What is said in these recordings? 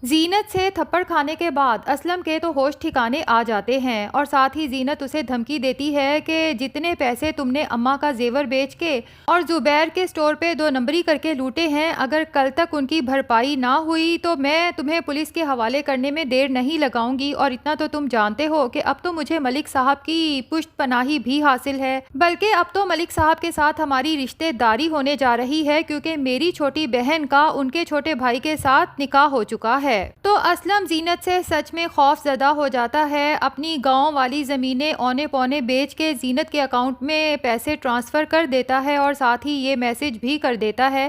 زینت سے تھپڑ کھانے کے بعد اسلم کے تو ہوش ٹھکانے آ جاتے ہیں اور ساتھ ہی زینت اسے دھمکی دیتی ہے کہ جتنے پیسے تم نے اماں کا زیور بیچ کے اور زبیر کے سٹور پہ 2 نمبری کر کے لوٹے ہیں، اگر کل تک ان کی بھرپائی نہ ہوئی تو میں تمہیں پولیس کے حوالے کرنے میں دیر نہیں لگاؤں گی۔ اور اتنا تو تم جانتے ہو کہ اب تو مجھے ملک صاحب کی پشت پناہی بھی حاصل ہے، بلکہ اب تو ملک صاحب کے ساتھ ہماری رشتے داری ہونے جا رہی ہے، کیونکہ میری چھوٹی بہن کا ان کے چھوٹے بھائی کے ساتھ نکاح ہو چکا ہے۔ تو اسلم زینت سے سچ میں خوف زدہ ہو جاتا ہے، اپنی گاؤں والی زمینیں اونے پونے بیچ کے زینت کے اکاؤنٹ میں پیسے ٹرانسفر کر دیتا ہے اور ساتھ ہی یہ میسج بھی کر دیتا ہے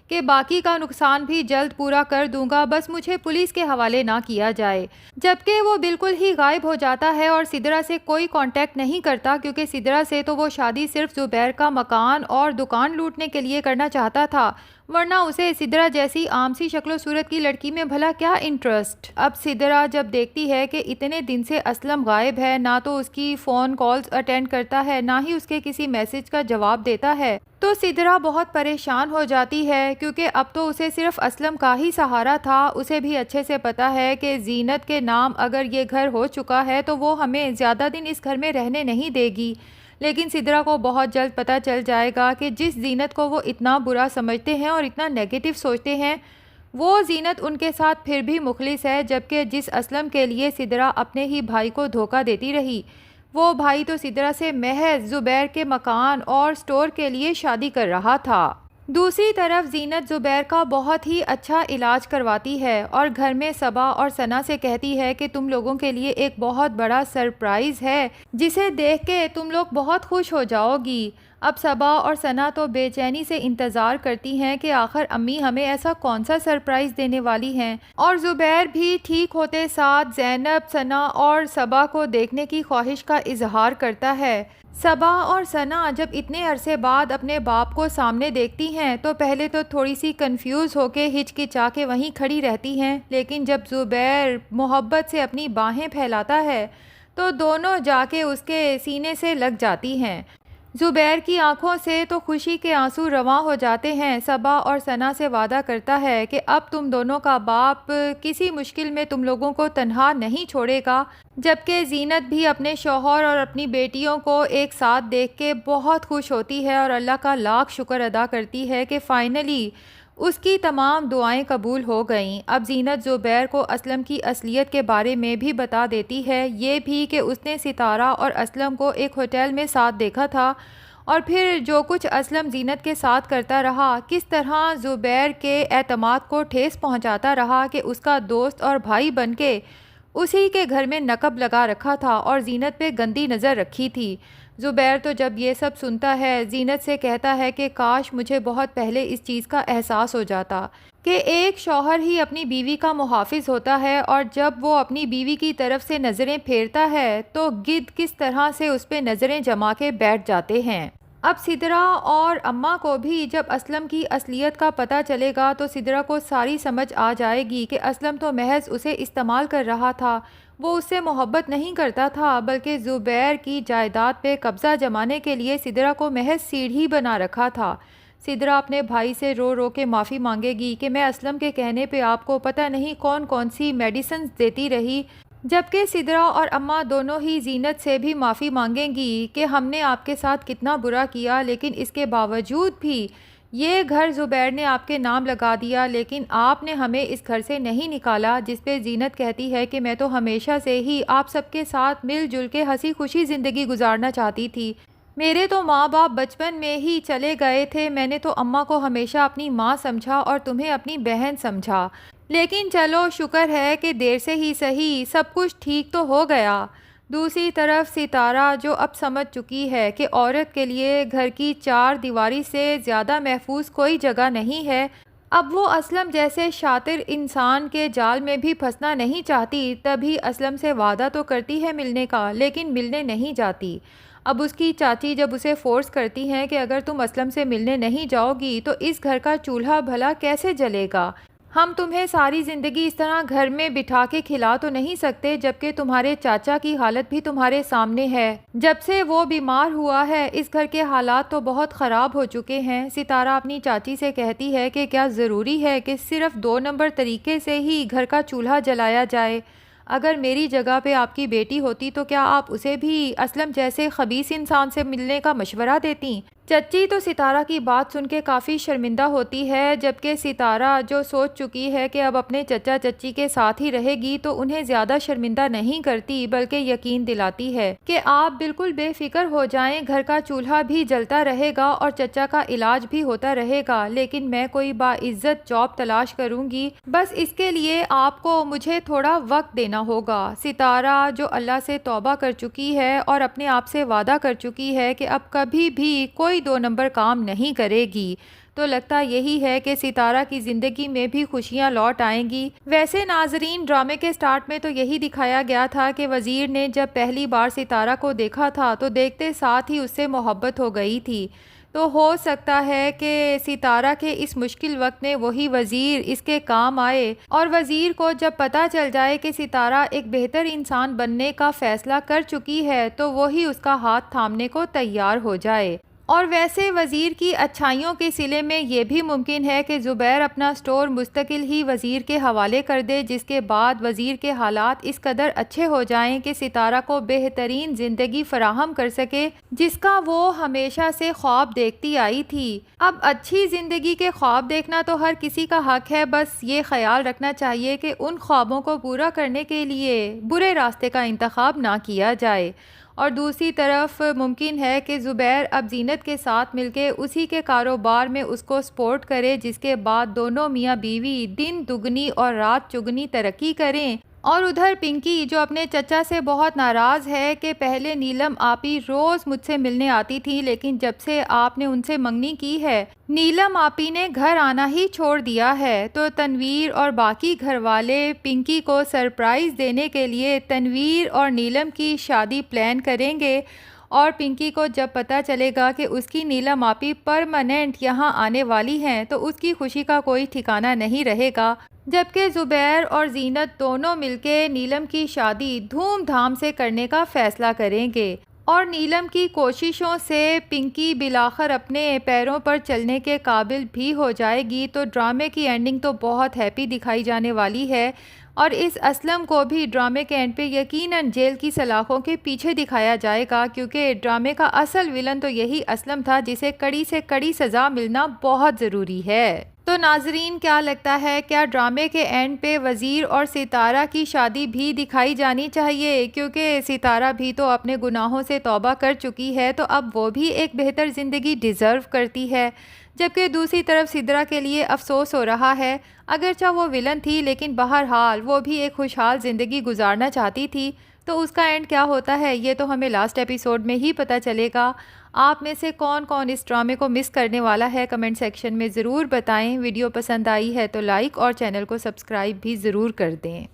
کہ باقی کا نقصان بھی جلد پورا کر دوں گا، بس مجھے پولیس کے حوالے نہ کیا جائے۔ جبکہ وہ بالکل ہی غائب ہو جاتا ہے اور سدرا سے کوئی کانٹیکٹ نہیں کرتا، کیونکہ سدرا سے تو وہ شادی صرف زبیر کا مکان اور دکان لوٹنے کے لیے کرنا چاہتا تھا، ورنہ اسے سدرا جیسی عام سی شکل و صورت کی لڑکی میں بھلا کیا انٹرسٹ۔ اب سدرا جب دیکھتی ہے کہ اتنے دن سے اسلم غائب ہے، نہ تو اس کی فون کالز اٹینڈ کرتا ہے، نہ ہی اس کے کسی میسج کا جواب دیتا ہے، تو سدرا بہت پریشان ہو جاتی ہے، کیونکہ اب تو اسے صرف اسلم کا ہی سہارا تھا۔ اسے بھی اچھے سے پتا ہے کہ زینت کے نام اگر یہ گھر ہو چکا ہے تو وہ ہمیں زیادہ دن اس گھر میں رہنے نہیں دے گی، لیکن سدرا کو بہت جلد پتہ چل جائے گا کہ جس زینت کو وہ اتنا برا سمجھتے ہیں اور اتنا نیگیٹو سوچتے ہیں، وہ زینت ان کے ساتھ پھر بھی مخلص ہے، جبکہ جس اسلم کے لیے سدرا اپنے ہی بھائی کو دھوکہ دیتی رہی، وہ بھائی تو سدرا سے محض زبیر کے مکان اور سٹور کے لیے شادی کر رہا تھا۔ دوسری طرف زینت زبیر کا بہت ہی اچھا علاج کرواتی ہے اور گھر میں صبا اور ثنا سے کہتی ہے کہ تم لوگوں کے لیے ایک بہت بڑا سرپرائز ہے، جسے دیکھ کے تم لوگ بہت خوش ہو جاؤ گی۔ اب صبا اور ثنا تو بے چینی سے انتظار کرتی ہیں کہ آخر امی ہمیں ایسا کون سا سرپرائز دینے والی ہیں، اور زبیر بھی ٹھیک ہوتے ساتھ زینب، ثنا اور صبا کو دیکھنے کی خواہش کا اظہار کرتا ہے۔ صبا اور ثنا جب اتنے عرصے بعد اپنے باپ کو سامنے دیکھتی ہیں تو پہلے تو تھوڑی سی کنفیوز ہو کے ہچکچا کے وہیں کھڑی رہتی ہیں، لیکن جب زبیر محبت سے اپنی باہیں پھیلاتا ہے تو دونوں جا کے اس کے سینے سے لگ جاتی ہیں۔ زبیر کی آنکھوں سے تو خوشی کے آنسو رواں ہو جاتے ہیں۔ صبا اور ثنا سے وعدہ کرتا ہے کہ اب تم دونوں کا باپ کسی مشکل میں تم لوگوں کو تنہا نہیں چھوڑے گا، جبکہ زینت بھی اپنے شوہر اور اپنی بیٹیوں کو ایک ساتھ دیکھ کے بہت خوش ہوتی ہے اور اللہ کا لاکھ شکر ادا کرتی ہے کہ فائنلی اس کی تمام دعائیں قبول ہو گئیں۔ اب زینت زبیر کو اسلم کی اصلیت کے بارے میں بھی بتا دیتی ہے، یہ بھی کہ اس نے ستارہ اور اسلم کو ایک ہوٹل میں ساتھ دیکھا تھا، اور پھر جو کچھ اسلم زینت کے ساتھ کرتا رہا، کس طرح زبیر کے اعتماد کو ٹھیس پہنچاتا رہا کہ اس کا دوست اور بھائی بن کے اسی کے گھر میں نقب لگا رکھا تھا اور زینت پہ گندی نظر رکھی تھی۔ زبیر تو جب یہ سب سنتا ہے زینت سے کہتا ہے کہ کاش مجھے بہت پہلے اس چیز کا احساس ہو جاتا کہ ایک شوہر ہی اپنی بیوی کا محافظ ہوتا ہے، اور جب وہ اپنی بیوی کی طرف سے نظریں پھیرتا ہے تو گدھ کس طرح سے اس پہ نظریں جما کے بیٹھ جاتے ہیں۔ اب سدرا اور اماں کو بھی جب اسلم کی اصلیت کا پتہ چلے گا تو سدرا کو ساری سمجھ آ جائے گی کہ اسلم تو محض اسے استعمال کر رہا تھا، وہ اس سے محبت نہیں کرتا تھا، بلکہ زبیر کی جائیداد پہ قبضہ جمانے کے لیے سدرا کو محض سیڑھی بنا رکھا تھا۔ سدرا اپنے بھائی سے رو رو کے معافی مانگے گی کہ میں اسلم کے کہنے پہ آپ کو پتہ نہیں کون کون سی میڈیسنز دیتی رہی، جبکہ سدرا اور اماں دونوں ہی زینت سے بھی معافی مانگیں گی کہ ہم نے آپ کے ساتھ کتنا برا کیا، لیکن اس کے باوجود بھی یہ گھر زبیر نے آپ کے نام لگا دیا، لیکن آپ نے ہمیں اس گھر سے نہیں نکالا، جس پہ زینت کہتی ہے کہ میں تو ہمیشہ سے ہی آپ سب کے ساتھ مل جل کے ہنسی خوشی زندگی گزارنا چاہتی تھی، میرے تو ماں باپ بچپن میں ہی چلے گئے تھے، میں نے تو اماں کو ہمیشہ اپنی ماں سمجھا اور تمہیں اپنی بہن سمجھا، لیکن چلو شکر ہے کہ دیر سے ہی صحیح سب کچھ ٹھیک تو ہو گیا۔ دوسری طرف ستارہ جو اب سمجھ چکی ہے کہ عورت کے لیے گھر کی 4 دیواری سے زیادہ محفوظ کوئی جگہ نہیں ہے، اب وہ اسلم جیسے شاطر انسان کے جال میں بھی پھنسنا نہیں چاہتی، تبھی اسلم سے وعدہ تو کرتی ہے ملنے کا، لیکن ملنے نہیں جاتی۔ اب اس کی چاچی جب اسے فورس کرتی ہیں کہ اگر تم اسلم سے ملنے نہیں جاؤ گی تو اس گھر کا چولہا بھلا کیسے جلے گا، ہم تمہیں ساری زندگی اس طرح گھر میں بٹھا کے کھلا تو نہیں سکتے، جبکہ تمہارے چاچا کی حالت بھی تمہارے سامنے ہے۔ جب سے وہ بیمار ہوا ہے اس گھر کے حالات تو بہت خراب ہو چکے ہیں۔ ستارہ اپنی چاچی سے کہتی ہے کہ کیا ضروری ہے کہ صرف 2 نمبر طریقے سے ہی گھر کا چولہا جلایا جائے؟ اگر میری جگہ پہ آپ کی بیٹی ہوتی تو کیا آپ اسے بھی اسلم جیسے خبیث انسان سے ملنے کا مشورہ دیتی؟ چچی تو ستارہ کی بات سن کے کافی شرمندہ ہوتی ہے، جبکہ ستارہ جو سوچ چکی ہے کہ اب اپنے چچا چچی کے ساتھ ہی رہے گی تو انہیں زیادہ شرمندہ نہیں کرتی، بلکہ یقین دلاتی ہے کہ آپ بالکل بے فکر ہو جائیں، گھر کا چولہا بھی جلتا رہے گا اور چچا کا علاج بھی ہوتا رہے گا، لیکن میں کوئی باعزت جاب تلاش کروں گی، بس اس کے لیے آپ کو مجھے تھوڑا وقت دینا ہوگا۔ ستارہ جو اللہ سے توبہ کر چکی ہے اور اپنے آپ سے وعدہ کر چکی ہے کہ اب کبھی بھی کوئی 2 نمبر کام نہیں کرے گی، تو لگتا یہی ہے کہ ستارہ کی زندگی میں بھی خوشیاں لوٹ آئیں گی۔ ویسے ناظرین، ڈرامے کے سٹارٹ میں تو یہی دکھایا گیا تھا کہ وزیر نے جب پہلی بار ستارہ کو دیکھا تھا تو دیکھتے ساتھ ہی اس سے محبت ہو گئی تھی، تو ہو سکتا ہے کہ ستارہ کے اس مشکل وقت میں وہی وزیر اس کے کام آئے، اور وزیر کو جب پتہ چل جائے کہ ستارہ ایک بہتر انسان بننے کا فیصلہ کر چکی ہے تو وہی اس کا ہاتھ تھامنے کو تیار ہو جائے۔ اور ویسے وزیر کی اچھائیوں کے صلے میں یہ بھی ممکن ہے کہ زبیر اپنا سٹور مستقل ہی وزیر کے حوالے کر دے، جس کے بعد وزیر کے حالات اس قدر اچھے ہو جائیں کہ ستارہ کو بہترین زندگی فراہم کر سکے جس کا وہ ہمیشہ سے خواب دیکھتی آئی تھی۔ اب اچھی زندگی کے خواب دیکھنا تو ہر کسی کا حق ہے، بس یہ خیال رکھنا چاہیے کہ ان خوابوں کو پورا کرنے کے لیے برے راستے کا انتخاب نہ کیا جائے۔ اور دوسری طرف ممکن ہے کہ زبیر اب زینت کے ساتھ مل کے اسی کے کاروبار میں اس کو سپورٹ کرے، جس کے بعد دونوں میاں بیوی دن دگنی اور رات چگنی ترقی کریں۔ اور ادھر پنکی جو اپنے چچا سے بہت ناراض ہے کہ پہلے نیلم آپی روز مجھ سے ملنے آتی تھی، لیکن جب سے آپ نے ان سے منگنی کی ہے نیلم آپی نے گھر آنا ہی چھوڑ دیا ہے، تو تنویر اور باقی گھر والے پنکی کو سرپرائز دینے کے لیے تنویر اور نیلم کی شادی پلان کریں گے، اور پنکی کو جب پتہ چلے گا کہ اس کی نیلم آپی پرماننٹ یہاں آنے والی ہیں تو اس کی خوشی کا کوئی ٹھکانہ نہیں رہے گا، جبکہ زبیر اور زینت دونوں مل کے نیلم کی شادی دھوم دھام سے کرنے کا فیصلہ کریں گے، اور نیلم کی کوششوں سے پنکی بالآخر اپنے پیروں پر چلنے کے قابل بھی ہو جائے گی، تو ڈرامے کی اینڈنگ تو بہت ہیپی دکھائی جانے والی ہے، اور اس اسلم کو بھی ڈرامے کے اینڈ پہ یقیناً جیل کی سلاخوں کے پیچھے دکھایا جائے گا، کیونکہ ڈرامے کا اصل ویلن تو یہی اسلم تھا جسے کڑی سے کڑی سزا ملنا بہت ضروری ہے۔ تو ناظرین، کیا لگتا ہے، کیا ڈرامے کے اینڈ پہ وزیر اور ستارہ کی شادی بھی دکھائی جانی چاہیے؟ کیونکہ ستارہ بھی تو اپنے گناہوں سے توبہ کر چکی ہے، تو اب وہ بھی ایک بہتر زندگی ڈیزرو کرتی ہے، جبکہ دوسری طرف سدرا کے لیے افسوس ہو رہا ہے، اگرچہ وہ ویلن تھی لیکن بہرحال وہ بھی ایک خوشحال زندگی گزارنا چاہتی تھی، تو اس کا اینڈ کیا ہوتا ہے یہ تو ہمیں لاسٹ ایپیسوڈ میں ہی پتہ چلے گا۔ آپ میں سے کون کون اس ڈرامے کو مس کرنے والا ہے کمنٹ سیکشن میں ضرور بتائیں۔ ویڈیو پسند آئی ہے تو لائک اور چینل کو سبسکرائب بھی ضرور کر دیں۔